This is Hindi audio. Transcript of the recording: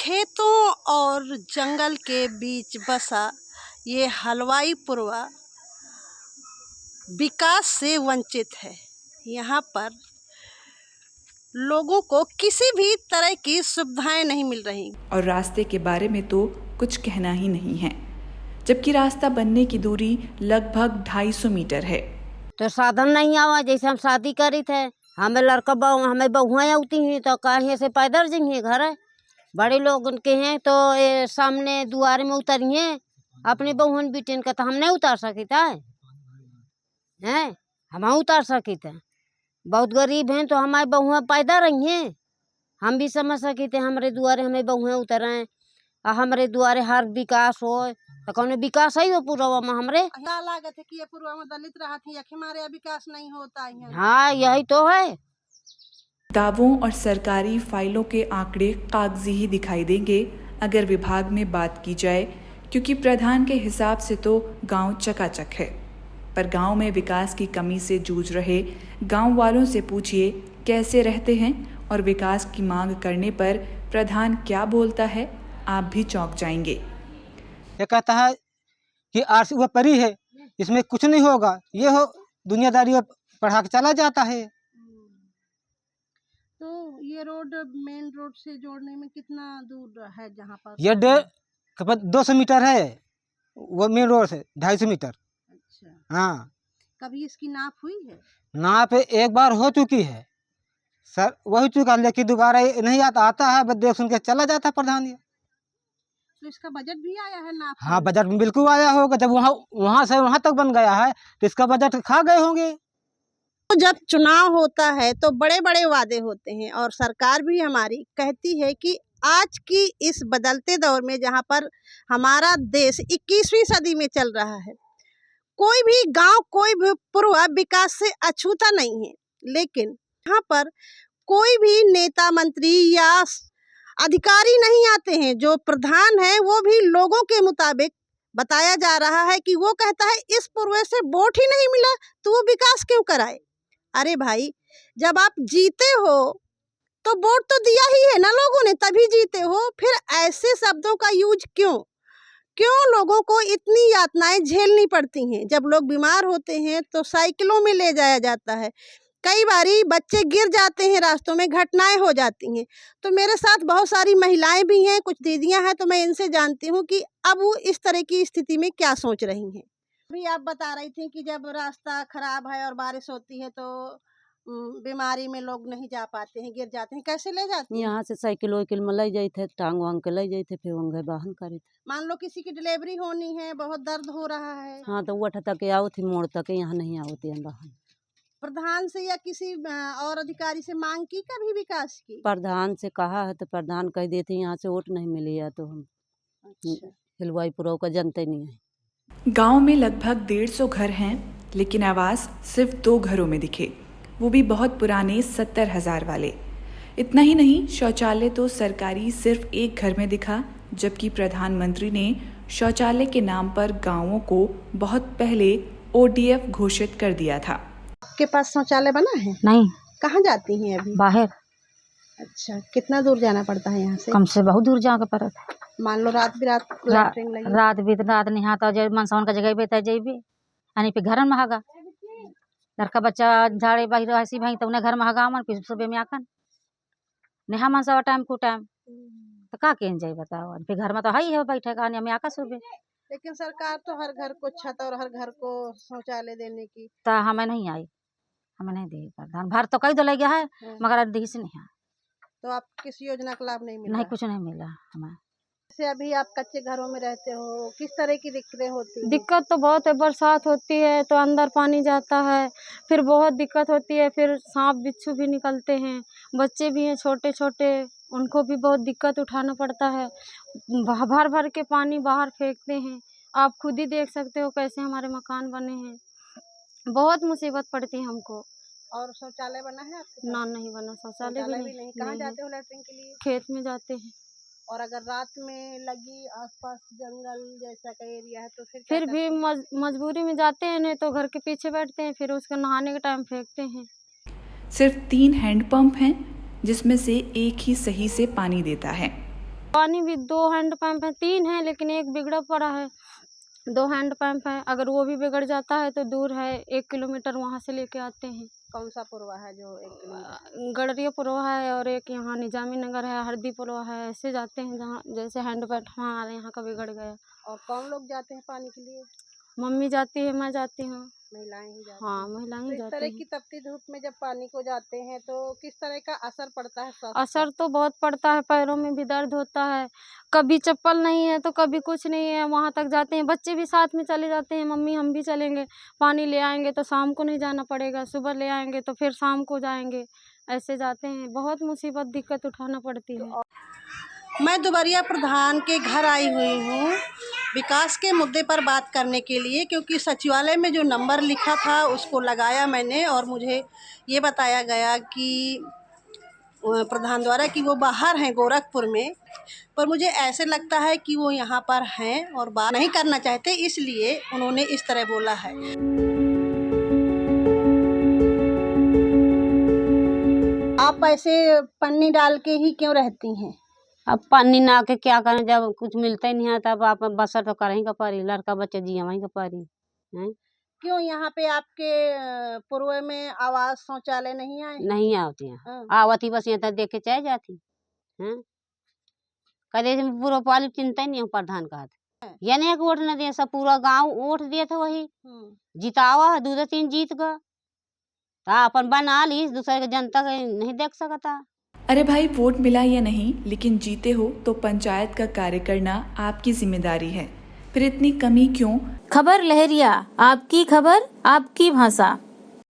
खेतों और जंगल के बीच बसा ये हलवाई पुरवा विकास से वंचित है। यहाँ पर लोगों को किसी भी तरह की सुविधाएं नहीं मिल रही और रास्ते के बारे में तो कुछ कहना ही नहीं है, जबकि रास्ता बनने की दूरी लगभग 250 मीटर है। तो साधन नहीं आवा। जैसे हम शादी करी थे, हमें लड़का हमें बहुएं आती हैं तो कहीं से पैदल जाइए घर है। बड़े लोग उनके हैं तो ये सामने दुआरे में उतरिए अपने बहुन बेटिन का, तो हम नहीं उतार सकते हैं। हम उतार सकते हैं, बहुत गरीब हैं तो हमारे बहुएं पैदा रही हैं। हम भी समझ सकते हमारे दुआरे हमें बहुएं उतरें और हमारे दुआरे हर विकास हो तो कौन विकास है वो पूर्वा में हमरे लागत है कि ये पूर्वा में दलित रहा थी हमारे विकास नहीं होता है। हाँ यही तो है। दावों और सरकारी फाइलों के आंकड़े कागजी ही दिखाई देंगे अगर विभाग में बात की जाए, क्योंकि प्रधान के हिसाब से तो गांव चकाचक है, पर गांव में विकास की कमी से जूझ रहे गांव वालों से पूछिए कैसे रहते हैं और विकास की मांग करने पर प्रधान क्या बोलता है, आप भी चौंक जाएंगे। ये कहता है कि आरसी वो परी है, इसमें कुछ नहीं होगा, ये हो दुनियादारी पढ़ा के चला जाता है। तो ये रोड मेन रोड से जोड़ने में कितना दूर है? जहाँ पर ये 200 मीटर है वो मेन रोड से 250 मीटर। अच्छा हाँ, कभी इसकी नाप हुई है? नाप एक बार हो चुकी है सर, वही चुका, लेकिन दोबारा नहीं आता है, बस देख सुन के चला जाता है प्रधान। ये तो इसका बजट भी आया है नाप? हाँ, बजट में बिल्कुल आया होगा। जब वहाँ से वहाँ तक बन गया है तो इसका बजट खा गए होंगे। तो जब चुनाव होता है तो बड़े बड़े वादे होते हैं और सरकार भी हमारी कहती है कि आज की इस बदलते दौर में जहाँ पर हमारा देश 21वीं सदी में चल रहा है, कोई भी गांव कोई भी पूर्वा विकास से अछूता नहीं है। लेकिन यहाँ पर कोई भी नेता मंत्री या अधिकारी नहीं आते हैं। जो प्रधान है वो भी लोगों के मुताबिक बताया जा रहा है कि वो कहता है इस पूर्वे से वोट ही नहीं मिला तो वो विकास क्यों कराए। अरे भाई, जब आप जीते हो तो वोट तो दिया ही है ना लोगों ने, तभी जीते हो। फिर ऐसे शब्दों का यूज क्यों लोगों को इतनी यातनाएं झेलनी पड़ती हैं? जब लोग बीमार होते हैं तो साइकिलों में ले जाया जाता है, कई बारी बच्चे गिर जाते हैं, रास्तों में घटनाएं हो जाती हैं। तो मेरे साथ बहुत सारी महिलाएं भी हैं, कुछ दीदियां हैं, तो मैं इनसे जानती हूँ कि अब वो इस तरह की स्थिति में क्या सोच रही हैं। अभी आप बता रही थी कि जब रास्ता खराब है और बारिश होती है तो बीमारी में लोग नहीं जा पाते हैं, गिर जाते हैं, कैसे ले जाते हैं? यहाँ से साइकिल वाइकिल में ले जाए थे, टांग वांग के ले जाए थे, फिर वहाँ वाहन करे थे। मान लो किसी की डिलीवरी होनी है, बहुत दर्द हो रहा है, हाँ तो वठ तक आओ थी, मोड़ तक यहाँ नहीं आओते हैं वाहन। प्रधान से या किसी और अधिकारी से मांग की कभी विकास की? प्रधान से कहा है तो प्रधान कह देते यहाँ से वोट नहीं मिली है तो हम हलवाई पुरव का जनते नहीं है। गांव में लगभग 150 घर हैं, लेकिन आवास सिर्फ 2 घरों में दिखे, वो भी बहुत पुराने 70,000 वाले। इतना ही नहीं, शौचालय तो सरकारी सिर्फ 1 घर में दिखा, जबकि प्रधानमंत्री ने शौचालय के नाम पर गांवों को बहुत पहले ODF घोषित कर दिया था। आपके पास शौचालय बना है? नहीं। कहाँ जाती हैं अभी? बाहर। अच्छा, कितना दूर जाना पड़ता है यहाँ से? कम से बहुत दूर जाके पड़ता है। मान लो रात रात नहीं आता, जब मनसावन का जगह बेता जेबी यानी पे घर में हगा लड़का बच्चा झाड़े बाहर ऐसी भाई तो उन्हें घर में हगा मन फिर सुबह में आखन नेहा मनसावा टाइम को टाइम तो का केन जाए बताओ, फिर घर में तो है बैठे कहानी में आका सुबह। लेकिन सरकार तो हर घर को छत और हर घर को शौचालय देने की तो हमें नहीं आई, हमें नहीं दी प्रधान। भारत तो कई दो लग गया है मगर दी से नहीं है। तो आप किस योजना का लाभ नहीं मिला? नहीं, कुछ नहीं मिला हमें। जैसे अभी आप कच्चे घरों में रहते हो, किस तरह की दिक्कतें होती हैं? दिक्कत तो बहुत है, बरसात होती है तो अंदर पानी जाता है, फिर बहुत दिक्कत होती है, फिर सांप बिच्छू भी निकलते हैं, बच्चे भी हैं छोटे छोटे, उनको भी बहुत दिक्कत उठाना पड़ता है। भर भर के पानी बाहर फेंकते हैं, आप खुद ही देख सकते हो कैसे हमारे मकान बने हैं, बहुत मुसीबत पड़ती है हमको। और शौचालय बना है आपके? ना नहीं बना, शौचालय भी नहीं। कहाँ जाते हो लैट्रिन के लिए? खेत में जाते हैं। और अगर रात में लगी आसपास जंगल जैसा का एरिया है तो फिर भी मजबूरी में जाते हैं, नहीं तो घर के पीछे बैठते हैं, फिर उसको नहाने के टाइम फेंकते हैं। सिर्फ 3 हैंडपंप हैं, जिसमें से एक ही सही से पानी देता है। पानी भी 2 हैंडपंप है, 3 है लेकिन एक बिगड़ा पड़ा है। 2 हैंडपंप है, अगर वो भी बिगड़ जाता है तो दूर है, 1 किलोमीटर वहाँ से लेके आते हैं। कौन सा पुरवा है जो 1 किलोमीटर? गड़रिया पुरवा है और एक यहाँ निजामी नगर है, हरदी पुरवा है, ऐसे जाते हैं जहाँ जैसे हैंडपंप हमारे यहाँ का बिगड़ गया। और कौन लोग जाते हैं पानी के लिए? मम्मी जाती है, मैं जाती हूँ। महिलाएं ही जाती हाँ, हैं। महिलाएं तो ही इस जाती तरह हैं। की तपती धूप में जब पानी को जाते हैं तो किस तरह का असर पड़ता है स्वास्थ्य असर तो बहुत पड़ता है, पैरों में भी दर्द होता है, कभी चप्पल नहीं है तो कभी कुछ नहीं है, वहाँ तक जाते हैं, बच्चे भी साथ में चले जाते हैं, मम्मी हम भी चलेंगे, पानी ले आएंगे तो शाम को नहीं जाना पड़ेगा, सुबह ले आएंगे तो फिर शाम को जाएंगे, ऐसे जाते हैं। बहुत मुसीबत दिक्कत उठाना पड़ती है। मैं दुबरिया प्रधान के घर आई हुई हूँ विकास के मुद्दे पर बात करने के लिए, क्योंकि सचिवालय में जो नंबर लिखा था उसको लगाया मैंने और मुझे ये बताया गया कि प्रधान द्वारा कि वो बाहर हैं गोरखपुर में, पर मुझे ऐसे लगता है कि वो यहाँ पर हैं और बात नहीं करना चाहते, इसलिए उन्होंने इस तरह बोला है। आप ऐसे पन्नी डाल के ही क्यों रहती हैं? अब पानी ना के क्या करें, जब कुछ मिलता ही नहीं है तब आप बसर तो कर ही का पारी, लड़का बच्चा जिया वहीं का पारी हैं। क्यों यहाँ पे आपके पूर्व में आवास शौचालय नहीं आए? नहीं आवती हैं, हाँ। आवती बस यहाँ तक देख के चाहे जाती हैं। कदे पूरा पाली चिंता ही नहीं हो प्रधान का हाथ, यानी एक वोट न दिया, सब पूरा गांव वोट दिए थे, वही जितावा है, 2-3 जीत गए तो अपन बना ली, दूसरे के जनता के नहीं देख सकता। अरे भाई, वोट मिला या नहीं, लेकिन जीते हो तो पंचायत का कार्य करना आपकी जिम्मेदारी है, फिर इतनी कमी क्यों? खबर लहरिया, आपकी खबर आपकी भाषा।